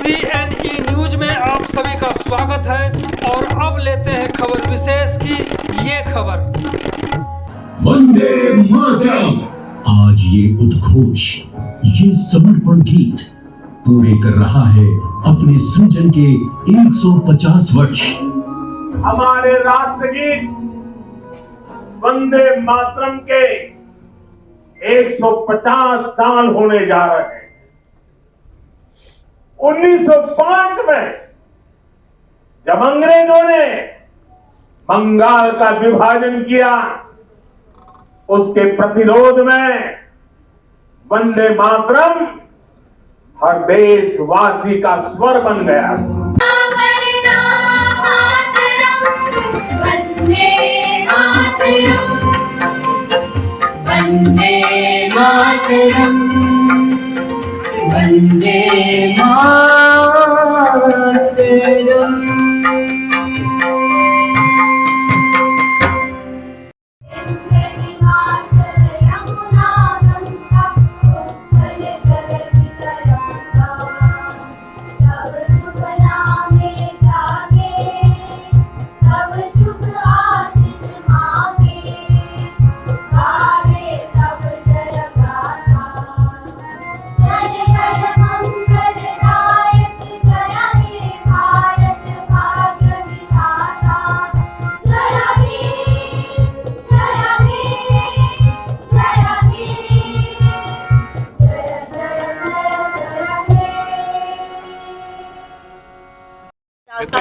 CNE news में आप सभी का स्वागत है और अब लेते हैं खबर विशेष की ये खबर। वंदे मातरम। आज ये उद्घोष, ये समर्पण गीत पूरे कर रहा है अपने सृजन के 150 वर्ष। हमारे राष्ट्रगीत वंदे मातरम के 150 साल होने जा रहे हैं। 1905 में जब अंग्रेजों ने बंगाल का विभाजन किया, उसके प्रतिरोध में वंदे मातरम हर देशवासी का स्वर बन गया। वंदे मातरम, वंदे मातरम।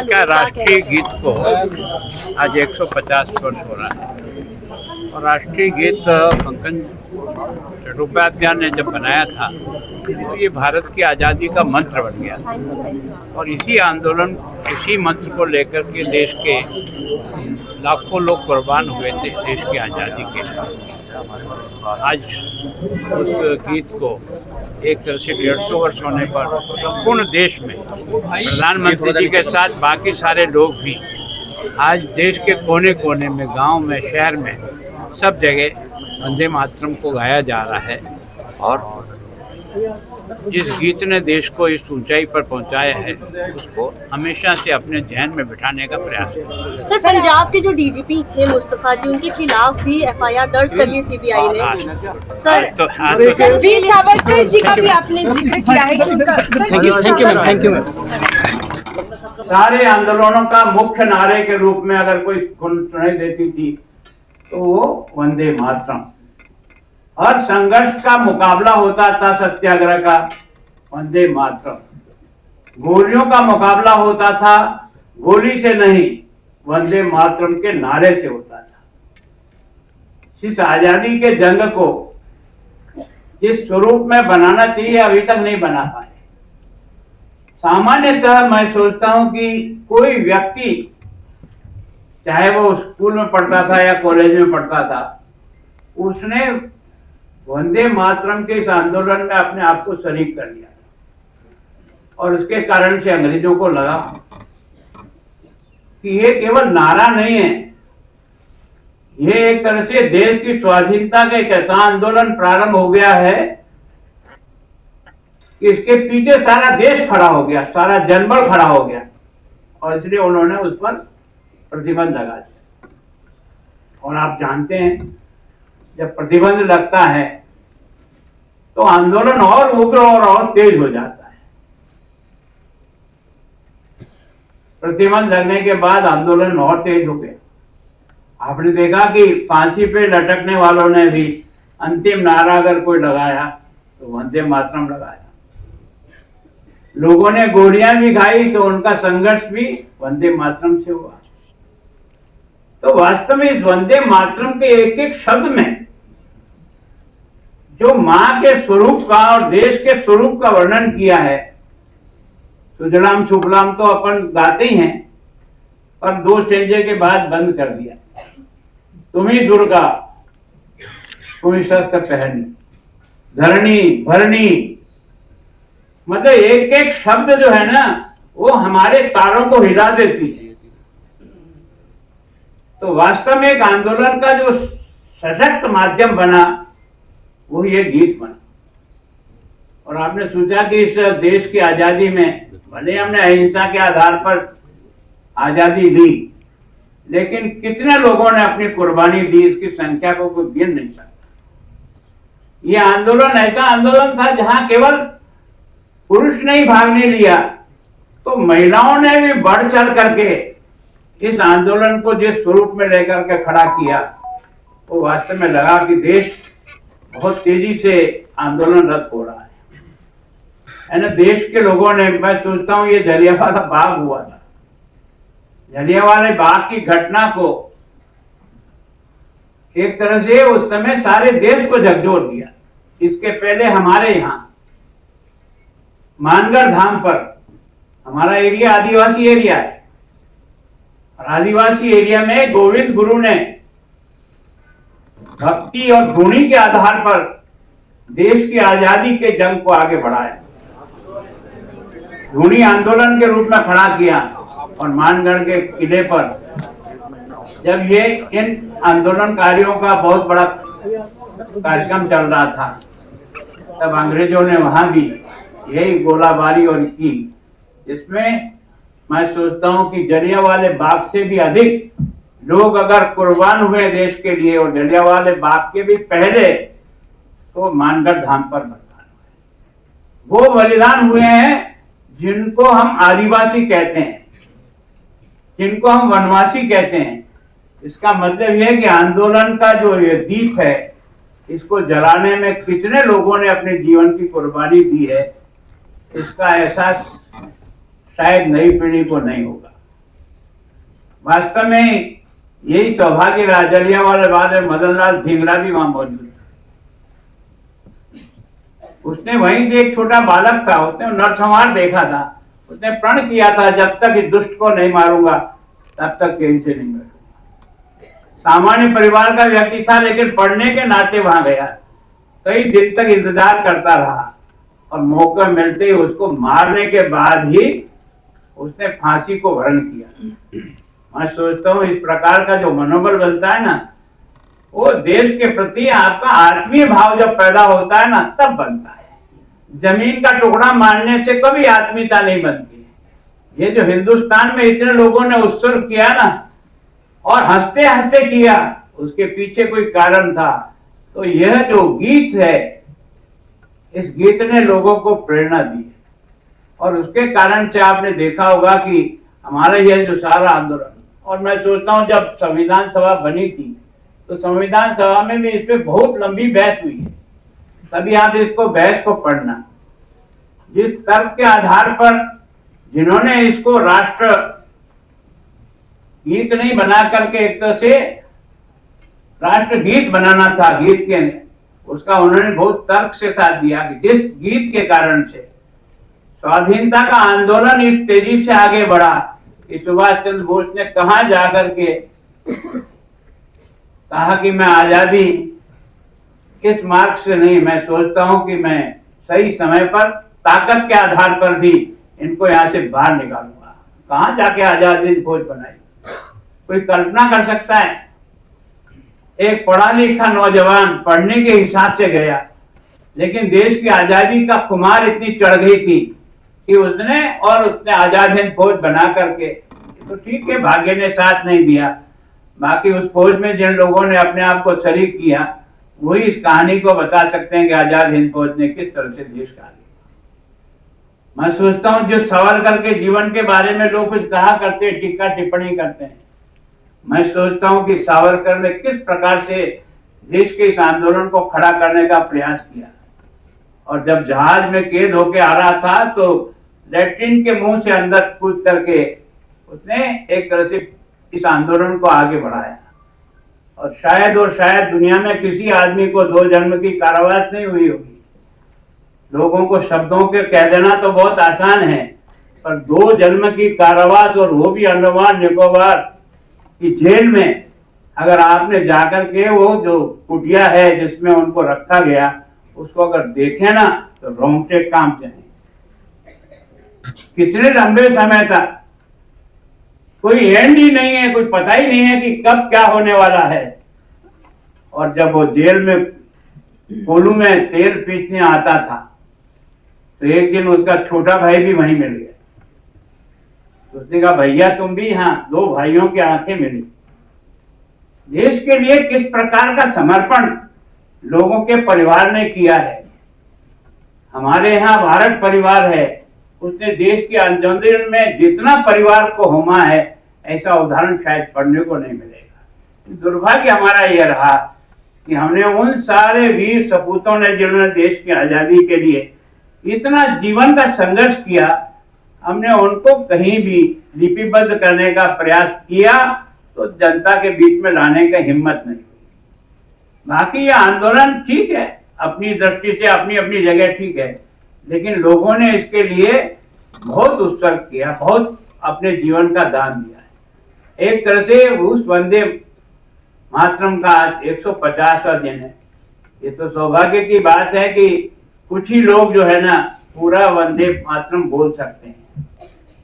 क्या राष्ट्रीय गीत को आज 150 वर्ष हो रहा है और राष्ट्रीय गीत पंकज चट्टोपाध्याय ने जब बनाया था तो ये भारत की आज़ादी का मंत्र बन गया था और इसी आंदोलन, इसी मंत्र को लेकर के देश के लाखों लोग कुर्बान हुए थे देश की आज़ादी के लिए। आज उस गीत को एक तरह से 150 वर्ष होने पर संपूर्ण देश में प्रधानमंत्री जी के साथ बाकी सारे लोग भी आज देश के कोने कोने में, गांव में, शहर में, सब जगह वंदे मातरम को गाया जा रहा है और जिस गीत ने देश को इस ऊंचाई पर पहुंचाया है उसको हमेशा से अपने ध्यान में बिठाने का प्रयास है। सर, पंजाब के जो डीजीपी थे मुस्तफा जी, उनके खिलाफ भी FIR दर्ज कर ली CBI ने। सर, वीर सावरकर जी का भी आपने जिक्र किया है कि उनका। Thank you ma'am. सारे आंदोलनों का मुख्य नारे के रूप में अगर कोई सुनाई देती थी तो वो वंदे मातरम। हर संघर्ष का मुकाबला होता था सत्याग्रह का, वंदे मातरम। गोलियों का मुकाबला होता था, गोली से नहीं, वंदे मातरम के नारे से होता था। इस आजादी के जंग को जिस स्वरूप में बनाना चाहिए अभी तक नहीं बना पाए। सामान्यतः मैं सोचता हूं कि कोई व्यक्ति, चाहे वो स्कूल में पढ़ता था या कॉलेज में पढ़ता था, उसने वंदे मातरम के इस आंदोलन में अपने आप को शरीक कर लिया और उसके कारण से अंग्रेजों को लगा कि ये केवल नारा नहीं है, ये एक तरह से देश की स्वाधीनता का एक ऐसा आंदोलन प्रारंभ हो गया है कि इसके पीछे सारा देश खड़ा हो गया, सारा जनबल खड़ा हो गया और इसलिए उन्होंने उस पर प्रतिबंध लगा दिया। और आप जानते हैं जब प्रतिबंध लगता है तो आंदोलन और उग्र और तेज हो जाता है। प्रतिबंध लगने के बाद आंदोलन और तेज हो गया। आपने देखा कि फांसी पे लटकने वालों ने भी अंतिम नारा अगर कोई लगाया तो वंदे मातरम लगाया। लोगों ने गोलियां भी खाई तो उनका संघर्ष भी वंदे मातरम से हुआ। तो वास्तव में इस वंदे मातरम के एक एक शब्द में जो मां के स्वरूप का और देश के स्वरूप का वर्णन किया है, सुजलाम सुफलाम तो अपन गाते ही हैं, पर 2 स्टेंजे के बाद बंद कर दिया। तुम्ही दुर्गा, तुम्ही शस्त्र पहनी, धरणी भरणी, मतलब एक एक शब्द जो है ना वो हमारे तारों को हिला देती है। तो वास्तव में एक आंदोलन का जो सशक्त माध्यम बना वो ये गीत बना। और आपने सोचा कि इस देश की आजादी में भले हमने अहिंसा के आधार पर आजादी ली, लेकिन कितने लोगों ने अपनी कुर्बानी दी इसकी संख्या को कोई गिन नहीं सकता। ये आंदोलन ऐसा आंदोलन था जहां केवल पुरुष ने ही भाग नहीं लिया, तो महिलाओं ने भी बढ़ चढ़ करके इस आंदोलन को जिस स्वरूप में लेकर के खड़ा किया, वो वास्तव में लगा कि देश बहुत तेजी से आंदोलनरत हो रहा है ना। देश के लोगों ने, मैं सोचता हूँ ये जलियांवाला बाग हुआ था, जलियांवाला बाग की घटना को एक तरह से उस समय सारे देश को झकझोर दिया। इसके पहले हमारे यहाँ मानगढ़ धाम पर, हमारा एरिया आदिवासी एरिया है, और आदिवासी एरिया में गोविंद गुरु ने भक्ति और गुणी के आधार पर देश की आजादी के जंग को आगे बढ़ाया, गुणी आंदोलन के रूप में खड़ा किया। और मानगढ़ के किले पर जब ये इन आंदोलनकारियों का बहुत बड़ा कार्यक्रम चल रहा था, तब अंग्रेजों ने वहां भी यही गोलाबारी और की, जिसमें मैं सोचता हूं कि जलियांवाले बाग से भी अधिक लोग अगर कुर्बान हुए देश के लिए, और जलियांवाले बाग के भी पहले तो मानगढ़ धाम पर बलिदान हुए। वो बलिदान हुए हैं जिनको हम आदिवासी कहते हैं, जिनको हम वनवासी कहते हैं। इसका मतलब यह है कि आंदोलन का जो ये दीप है, इसको जलाने में कितने लोगों ने अपने जीवन की कुर्बानी दी है, इसका एहसास शायद नई पीढ़ी को नहीं होगा। वास्तव में यही सौभाग्य रहा, जलियांवाला बाग में मदन लाल धिंगरा भी वहां मौजूद था। उसने वहीं से, एक छोटा बालक था, उसने नरसंहार देखा था, उसने प्रण किया था जब तक इस दुष्ट को नहीं मारूंगा तब तक कहीं से नहीं बैठूंगा। सामान्य परिवार का व्यक्ति था, लेकिन पढ़ने के नाते वहां गया, कई दिन तक इंतजार करता रहा, और मौका मिलते ही उसको मारने के बाद ही उसने फांसी को वर्ण किया। मैं सोचता हूँ इस प्रकार का जो मनोबल बनता है ना, वो देश के प्रति आपका आत्मीय भाव जब पैदा होता है ना, तब बनता है। जमीन का टुकड़ा मारने से कभी आत्मीयता नहीं बनती है। ये जो हिंदुस्तान में इतने लोगों ने उत्सर्ग किया ना, और हंसते हंसते किया, उसके पीछे कोई कारण था। तो यह जो गीत है, इस गीत ने लोगों को प्रेरणा दी, और उसके कारण से आपने देखा होगा कि हमारा यह जो सारा आंदोलन, और मैं सोचता हूँ जब संविधान सभा बनी थी, तो संविधान सभा में भी इस पे बहुत लंबी बहस हुई है। तभी आप इसको बहस को पढ़ना, जिस तर्क के आधार पर जिन्होंने इसको राष्ट्र गीत नहीं बना करके एक तरह से राष्ट्र गीत बनाना था, गीत के उसका उन्होंने बहुत तर्क से साथ दिया कि जिस गीत के कारण से स्वाधीनता का आंदोलन इस तेजी से आगे बढ़ा कि सुभाष चंद्र बोस ने कहां जाकर के कहा कि मैं आजादी इस मार्ग से नहीं, मैं सोचता हूं कि मैं सही समय पर ताकत के आधार पर भी इनको यहां से बाहर निकालूंगा। कहां जाके आजादी की खोज बनाई, कोई कल्पना कर सकता है? एक पढ़ा लिखा नौजवान पढ़ने के हिसाब से गया, लेकिन देश की आजादी का खुमार इतनी चढ़ गई थी कि उसने आजाद हिंद फौज बना करके, तो ठीक है भाग्य ने साथ नहीं दिया, बाकी उस फौज में जिन लोगों ने अपने आप को शरीक किया, वही इस कहानी को बता सकते हैं कि आजाद हिंद फौज ने किस तरह से देश का। मैं सोचता हूँ जो सावरकर के जीवन के बारे में लोग कुछ कहा करते हैं, टीका टिप्पणी करते हैं, मैं सोचता हूँ कि सावरकर ने किस प्रकार से देश के इस आंदोलन को खड़ा करने का प्रयास किया। और जब जहाज में कैद होके आ रहा था, तो लैट्रिन के मुंह से अंदर कूद करके उसने एक तरह से इस आंदोलन को आगे बढ़ाया। और शायद दुनिया में किसी आदमी को 2 जन्म की कारावास नहीं हुई होगी। लोगों को शब्दों के कह देना तो बहुत आसान है, पर 2 जन्म की कारावास, और वो भी अंडमान निकोबार की जेल में, अगर आपने जाकर के वो जो कुटिया है जिसमें उनको रखा गया, उसको अगर देखें ना, तो रोंगटे कांप जाएंगे। कितने लंबे समय तक कोई एंड ही नहीं है, कोई पता ही नहीं है कि कब क्या होने वाला है। और जब वो जेल में कोलू में तेल पीसने आता था, तो एक दिन उसका छोटा भाई भी वहीं मिल गया। तो उसने कहा भैया तुम भी, हाँ। दो भाइयों की आंखें मिली। देश के लिए किस प्रकार का समर्पण लोगों के परिवार ने किया है। हमारे यहाँ भारत परिवार है, उसने देश के आंदोलन में जितना परिवार को होमा है, ऐसा उदाहरण शायद पढ़ने को नहीं मिलेगा। दुर्भाग्य हमारा यह रहा कि हमने उन सारे वीर सपूतों ने जिन्होंने देश की आजादी के लिए इतना जीवन का संघर्ष किया, हमने उनको कहीं भी लिपिबद्ध करने का प्रयास किया तो जनता के बीच में लाने की हिम्मत नहीं हुई। बाकी ये आंदोलन ठीक है, अपनी दृष्टि से अपनी अपनी जगह ठीक है, लेकिन लोगों ने इसके लिए बहुत उत्सर्ग किया, बहुत अपने जीवन का दान दिया है। एक तरह से उस वंदे मातरम का आज 150वां दिन है। ये तो सौभाग्य की बात है कि कुछ ही लोग जो है ना पूरा वंदे मातरम बोल सकते हैं,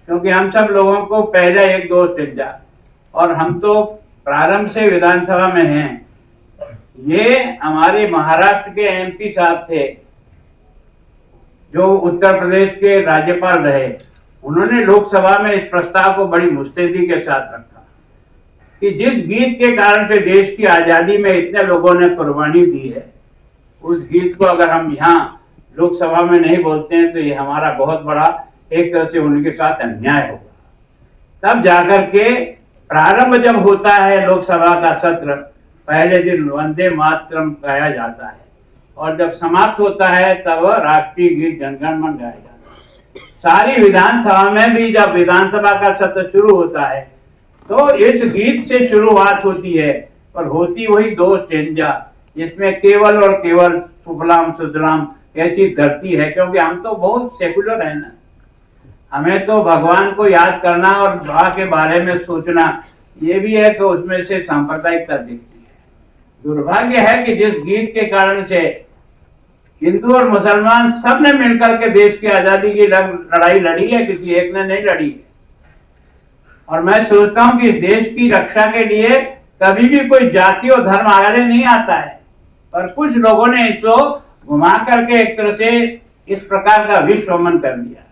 क्योंकि हम सब लोगों को पहले एक दोस्त जा, और हम तो प्रारंभ से विधानसभा में हैं। ये हमारे महाराष्ट्र के एमपी साहब थे जो उत्तर प्रदेश के राज्यपाल रहे। उन्होंने लोकसभा में इस प्रस्ताव को बड़ी मुस्तैदी के साथ रखा कि जिस गीत के कारण से देश की आजादी में इतने लोगों ने कुर्बानी दी है, उस गीत को अगर हम यहाँ लोकसभा में नहीं बोलते हैं तो ये हमारा बहुत बड़ा एक तरह से उनके साथ अन्याय होगा। तब जाकर के प्रारंभ जब होता है लोकसभा का सत्र, पहले दिन वंदे मातरम गाया जाता है, और जब समाप्त होता है तब राष्ट्रीय गीत जन गण मन गाया जाता है। सारी विधानसभा में भी जब विधानसभा का सत्र शुरू होता है तो इस गीत से शुरुआत होती है, पर होती वही दो स्टेंजा, जिसमें केवल और केवल सुफलाम सुजलाम ऐसी धरती है। क्योंकि हम तो बहुत सेकुलर है ना, हमें तो भगवान को याद करना और दुआ के बारे में सोचना ये भी है, तो उसमें से सांप्रदायिकता दिखती है। दुर्भाग्य है कि जिस गीत के कारण से हिंदू और मुसलमान सब ने मिलकर के देश की आजादी की लड़ाई लड़ी है, किसी एक ने नहीं लड़ी है। और मैं सोचता हूं कि देश की रक्षा के लिए कभी भी कोई जाति और धर्म आगे नहीं आता है, पर कुछ लोगों ने इसको घुमा करके एक तरह से इस प्रकार का विश्वमन कर दिया।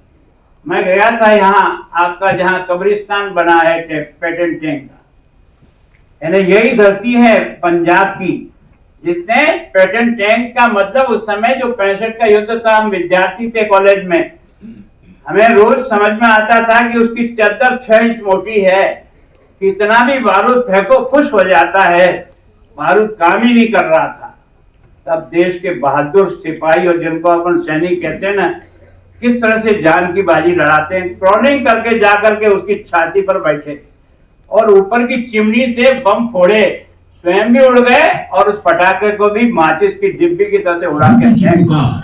मैं गया था यहाँ आपका जहाँ कब्रिस्तान बना है पेटेंट टैंक का, यानी यही धरती है पंजाब की, जिसने पेटेंट टैंक का मतलब उस समय जो 65 का युद्ध था, हम विद्यार्थी थे कॉलेज में, हमें रोज समझ में आता था कि उसकी चद्दर 6 इंच मोटी है, कितना भी बारूद फेंको फुस हो जाता है, बारूद काम ही नहीं कर रहा था। तब देश के बहादुर सिपाही और जिनको अपन सैनिक कहते हैं ना, किस तरह से जान की बाजी लड़ाते हैं। क्रॉलिंग करके जाकर के उसकी छाती पर बैठे और ऊपर की चिमनी से बम फोड़े, स्वयं भी उड़ गए और उस पटाखे को भी माचिस की डिब्बी की तरह से उड़ा के ये कौन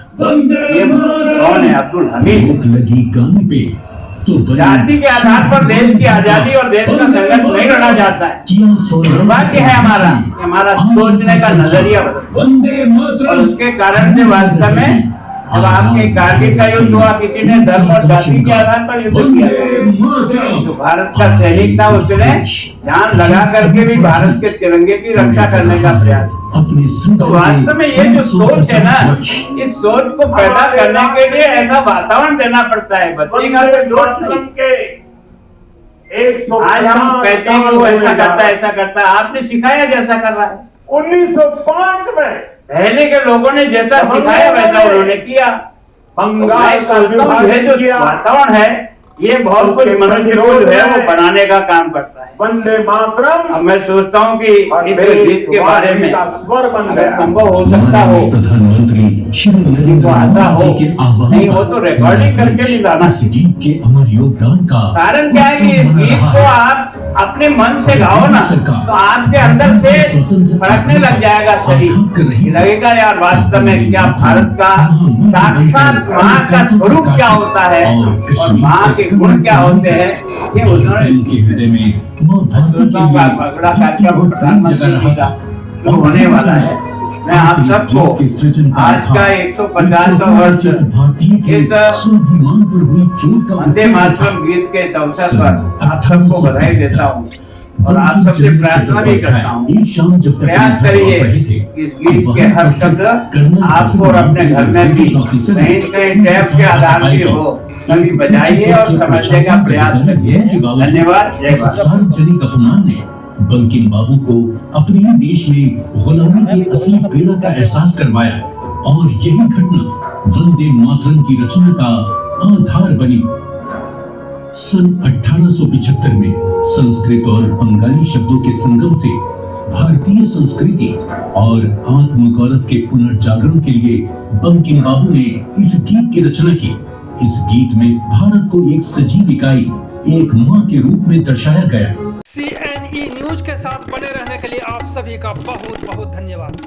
है? अब्दुल हमीद। लगी गाने पे तो जाति के आधार पर देश की आजादी और देश का संघर्ष नहीं लड़ा जाता है। दुर्भाग्य है हमारा सोचने का नजरिया बदल, और उसके कारण से वास्तव में जब आपके कारगिल का युद्ध हुआ, किसी ने धर्म और जाति के आधार पर युद्ध किया, तो भारत का सैनिक था, उसने जान लगा करके भी भारत के तिरंगे की रक्षा करने का प्रयास। तो वास्तव में ये जो सोच है ना, इस सोच को पैदा करने के लिए ऐसा वातावरण देना पड़ता है। बच्चे का दोस्त आज हम कहते हैं कि वो ऐसा करता है, आपने सिखाया जैसा कर रहा है। 1905 में पहले के लोगों ने जैसा सिखाया वैसा उन्होंने किया। बंगाल का विभाजन जो वातावरण है, ये बहुत कुछ मनुष्य को जो है वो बनाने का काम करता है। वंदे मातरम। अब मैं सोचता हूँ कि इस गीत के बारे में स्वर बन गया, संभव हो सकता हो, प्रधानमंत्री श्री नरेंद्र आता हो, मोदी के आह्वान नहीं हो तो रिकॉर्डिंग करके भी लाना। इस गीत के अमर योगदान का कारण क्या है कि इस गीत को आप अपने मन से गाओ ना, तो आपके अंदर से फड़कने लग जाएगा शरीर, लगेगा यार वास्तव में क्या भारत का साक्षात माँ का स्वरूप क्या होता है और माँ के गुण क्या होते हैं, ये उन्होंने अगला कार्यक्रम प्रधानमंत्री का जो होने वाला है। मैं आप सबको आज का 150वां वर्ष इस वंदे मातरम गीत के अवसर पर आप सबको बधाई देता हूँ। और आप सबसे प्रार्थना भी करता हूँ, एक शाम जब प्रयास करिए कि इस गीत के हर शब्द आपको और अपने घर में भी कहीं कहीं टैप के आधार की हो, कभी बजाइए और समझने का प्रयास करिए। धन्यवाद। जय भारत। सार्वजनिक अपमान ने बंकिम बाबू को अपने ही देश में गुलामी की असली पीड़ा का एहसास करवाया और यही घटना वंदे मातरम की रचना का आधार बनी। सन 1875 में संस्कृत और बंगाली शब्दों के संगम से भारतीय संस्कृति और आत्मगौरव के पुनर्जागरण के लिए बंकिम बाबू ने इस गीत की रचना की। इस गीत में भारत को एक सजीव इकाई, एक मां के रूप में दर्शाया गया। CNE न्यूज के साथ बने रहने के लिए आप सभी का बहुत बहुत धन्यवाद।